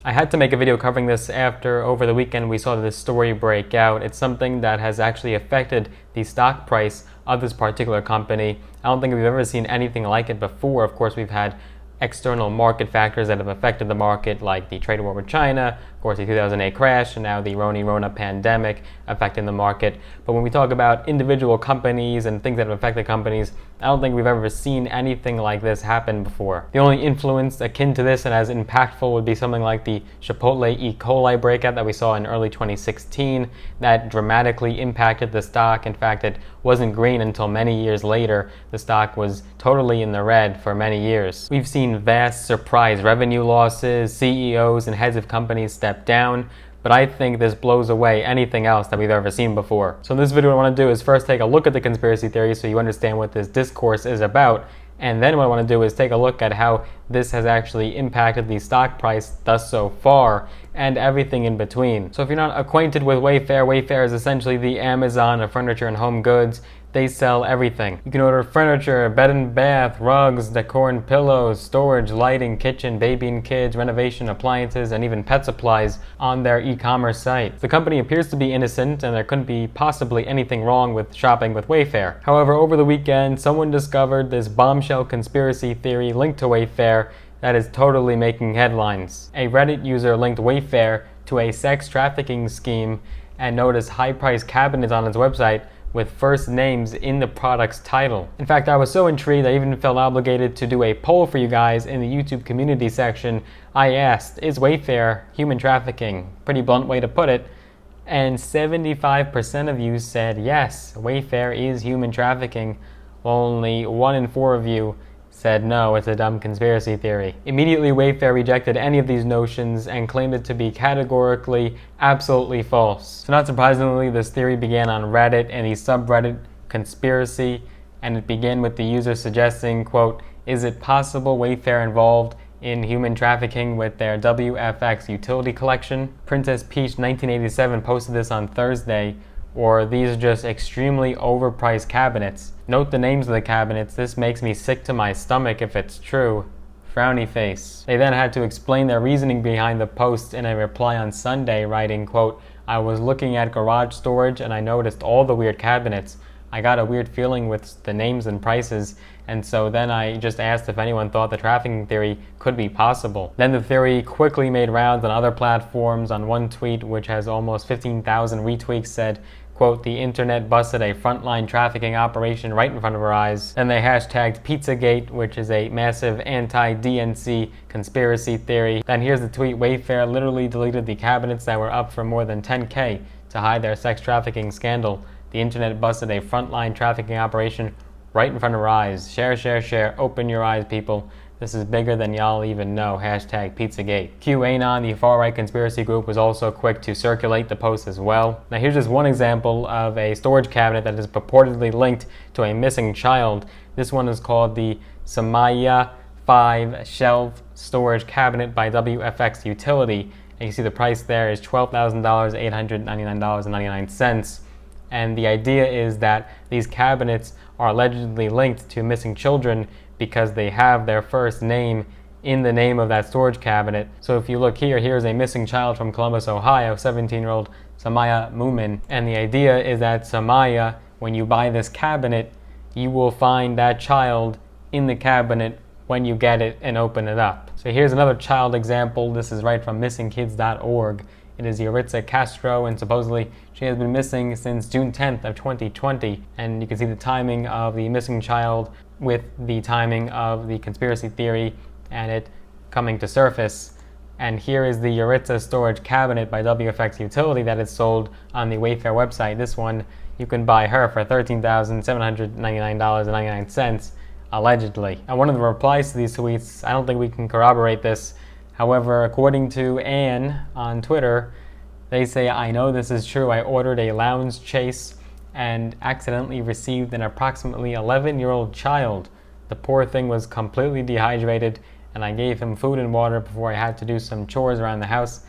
I had to make a video covering this after over the weekend we saw this story break out. It's something that has actually affected the stock price of this particular company. I don't think we've ever seen anything like it before. Of course, we've had external market factors that have affected the market, like the trade war with China, of course the 2008 crash, and now the Rona pandemic affecting the market. But when we talk about individual companies and things that have affected companies, I don't think we've ever seen anything like this happen before. The only influence akin to this and as impactful would be something like the Chipotle E. coli breakout that we saw in early 2016 that dramatically impacted the stock. In fact, it wasn't green until many years later. The stock was totally in the red for many years. We've seen vast surprise revenue losses, CEOs and heads of companies step down, but I think this blows away anything else that we've ever seen before. So in this video, what I want to do is first take a look at the conspiracy theories so you understand what this discourse is about, and then what I want to do is take a look at how this has actually impacted the stock price thus so far and everything in between. So if you're not acquainted with Wayfair, Wayfair is essentially the Amazon of furniture and home goods. They sell everything. You can order furniture, bed and bath, rugs, decor and pillows, storage, lighting, kitchen, baby and kids, renovation, appliances, and even pet supplies on their e-commerce site. The company appears to be innocent and there couldn't be possibly anything wrong with shopping with Wayfair. However, over the weekend, someone discovered this bombshell conspiracy theory linked to Wayfair that is totally making headlines. A Reddit user linked Wayfair to a sex trafficking scheme and noticed high-priced cabinets on its website with first names in the product's title. In fact, I was so intrigued I even felt obligated to do a poll for you guys in the YouTube community section. I asked, is Wayfair human trafficking? Pretty blunt way to put it. And 75% of you said yes, Wayfair is human trafficking. Only 1 in 4 of you said no, it's a dumb conspiracy theory. Immediately, Wayfair rejected any of these notions and claimed it to be categorically absolutely false. So not surprisingly, this theory began on Reddit and the subreddit conspiracy, and it began with the user suggesting, quote, is it possible Wayfair involved in human trafficking with their WFX utility collection? Princess Peach 1987 posted this on Thursday, or these are just extremely overpriced cabinets. Note the names of the cabinets. This makes me sick to my stomach if it's true. Frowny face. They then had to explain their reasoning behind the post in a reply on Sunday, writing, quote, I was looking at garage storage and I noticed all the weird cabinets. I got a weird feeling with the names and prices, and so then I just asked if anyone thought the trafficking theory could be possible. Then the theory quickly made rounds on other platforms. On one tweet, which has almost 15,000 retweets, said, quote, the internet busted a frontline trafficking operation right in front of our eyes. Then they hashtagged Pizzagate, which is a massive anti-DNC conspiracy theory. Then here's the tweet, Wayfair literally deleted the cabinets that were up for more than 10K to hide their sex trafficking scandal. The internet busted a frontline trafficking operation right in front of our eyes. Share, share, share. Open your eyes, people. This is bigger than y'all even know. Hashtag Pizzagate. QAnon, the far-right conspiracy group, was also quick to circulate the post as well. Now here's just one example of a storage cabinet that is purportedly linked to a missing child. This one is called the Samaya 5 Shelf Storage Cabinet by WFX Utility. And you see the price there is $12,000, $899.99. And the idea is that these cabinets are allegedly linked to missing children because they have their first name in the name of that storage cabinet. So if you look here, here's a missing child from Columbus, Ohio, 17-year-old Samaya Mumin. And the idea is that Samaya, when you buy this cabinet, you will find that child in the cabinet when you get it and open it up. So here's another child example. This is right from missingkids.org. It is Yaritza Castro, and supposedly she has been missing since June 10th of 2020. And you can see the timing of the missing child with the timing of the conspiracy theory and it coming to surface. And here is the Yaritza storage cabinet by WFX Utility that is sold on the Wayfair website. This one, you can buy her for $13,799.99, allegedly. And one of the replies to these tweets, I don't think we can corroborate this. However, according to Anne on Twitter, they say, I know this is true. I ordered a lounge chase and accidentally received an approximately 11-year-old child. The poor thing was completely dehydrated, and I gave him food and water before I had to do some chores around the house,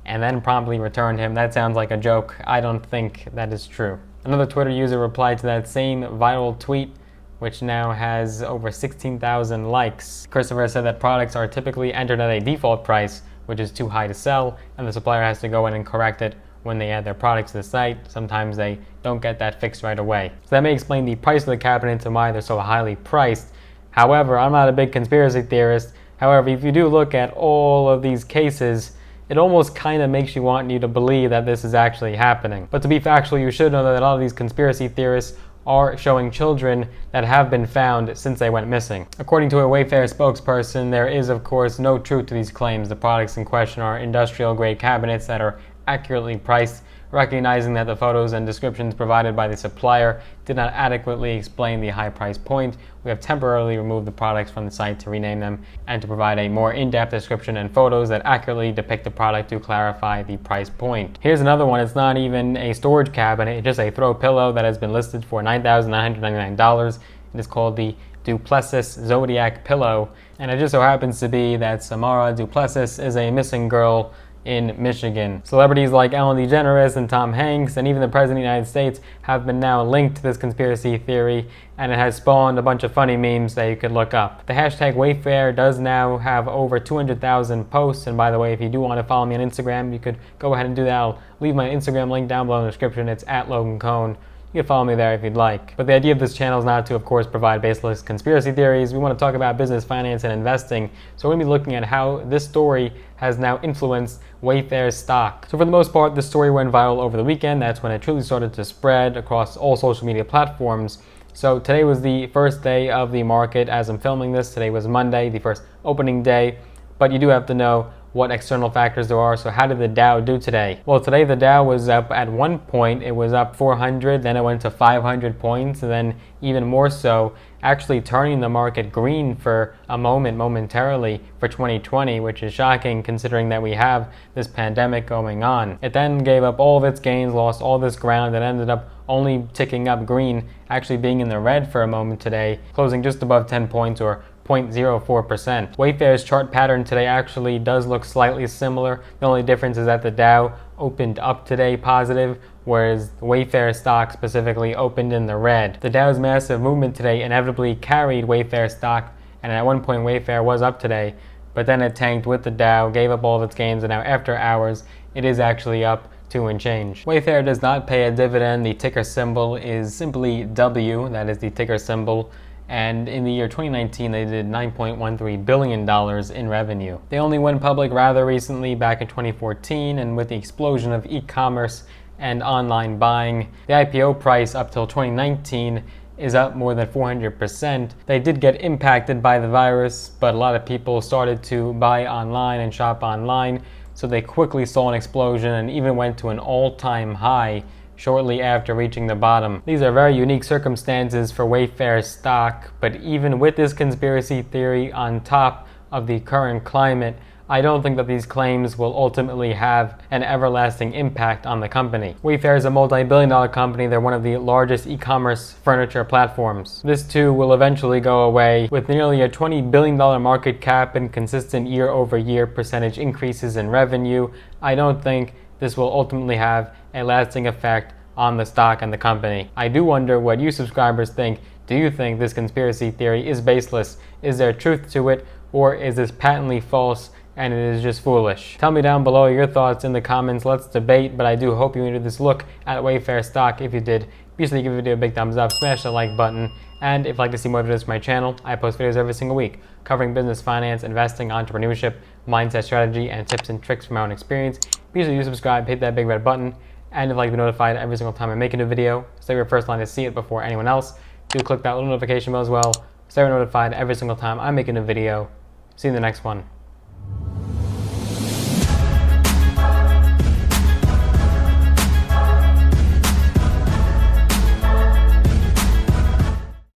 and then promptly returned him. That sounds like a joke. I don't think that is true. Another Twitter user replied to that same viral tweet, which now has over 16,000 likes. Christopher said that products are typically entered at a default price, which is too high to sell, and the supplier has to go in and correct it when they add their products to the site. Sometimes they don't get that fixed right away. So that may explain the price of the cabinets and why they're so highly priced. However, I'm not a big conspiracy theorist. However, if you do look at all of these cases, it almost kind of makes you want you to believe that this is actually happening. But to be factual, you should know that a lot of these conspiracy theorists are showing children that have been found since they went missing. According to a Wayfair spokesperson, there is of course no truth to these claims. The products in question are industrial grade cabinets that are accurately priced, recognizing that the photos and descriptions provided by the supplier did not adequately explain the high price point. We have temporarily removed the products from the site to rename them and to provide a more in-depth description and photos that accurately depict the product to clarify the price point. Here's another one. It's not even a storage cabinet, it's just a throw pillow that has been listed for $9,999. It is called the Duplessis Zodiac Pillow, and it just so happens to be that Samara Duplessis is a missing girl in Michigan. Celebrities like Ellen DeGeneres and Tom Hanks and even the President of the United States have been now linked to this conspiracy theory, and it has spawned a bunch of funny memes that you could look up. The hashtag Wayfair does now have over 200,000 posts, and by the way, if you do want to follow me on Instagram, you could go ahead and do that. I'll leave my Instagram link down below in the description. It's @LoganCone. You can follow me there if you'd like. But the idea of this channel is not to, of course, provide baseless conspiracy theories. We want to talk about business, finance, and investing. So we're going to be looking at how this story has now influenced Wayfair's stock. So for the most part, this story went viral over the weekend. That's when it truly started to spread across all social media platforms. So today was the first day of the market as I'm filming this. Today was Monday, the first opening day. But you do have to know what external factors there are. So how did the Dow do today? Well, today the Dow was up at one point. It was up 400, then it went to 500 points, and then even more so, actually turning the market green for a moment, momentarily, for 2020, which is shocking considering that we have this pandemic going on. It then gave up all of its gains, lost all this ground, and ended up only ticking up green, actually being in the red for a moment today, closing just above 10 points or 0.04%. Wayfair's chart pattern today actually does look slightly similar. The only difference is that the Dow opened up today positive, whereas Wayfair stock specifically opened in the red. The Dow's massive movement today inevitably carried Wayfair stock, and at one point Wayfair was up today, but then it tanked with the Dow, gave up all of its gains, and now after hours it is actually up 2 and change. Wayfair does not pay a dividend. The ticker symbol is simply W, that is the ticker symbol. And in the year 2019, they did $9.13 billion in revenue. They only went public rather recently, back in 2014, and with the explosion of e-commerce and online buying, the IPO price up till 2019 is up more than 400%. They did get impacted by the virus, but a lot of people started to buy online and shop online, so they quickly saw an explosion and even went to an all-time high shortly after reaching the bottom. These are very unique circumstances for Wayfair's stock, but even with this conspiracy theory on top of the current climate, I don't think that these claims will ultimately have an everlasting impact on the company. Wayfair is a multi-billion-dollar company. They're one of the largest e-commerce furniture platforms. This too will eventually go away. With nearly a $20 billion market cap and consistent year-over-year percentage increases in revenue, I don't think this will ultimately have a lasting effect on the stock and the company. I do wonder what you subscribers think. Do you think this conspiracy theory is baseless? Is there truth to it, or is this patently false and it is just foolish? Tell me down below your thoughts in the comments. Let's debate, but I do hope you enjoyed this look at Wayfair stock. If you did, be sure to give the video a big thumbs up, smash the like button, and if you'd like to see more videos from my channel, I post videos every single week covering business, finance, investing, entrepreneurship, mindset, strategy, and tips and tricks from my own experience. Be sure to subscribe, hit that big red button, and if you'd like to be notified every single time I make a new video, so you're first line to see it before anyone else, do click that little notification bell as well, so you're notified every single time I make a new video. See you in the next one.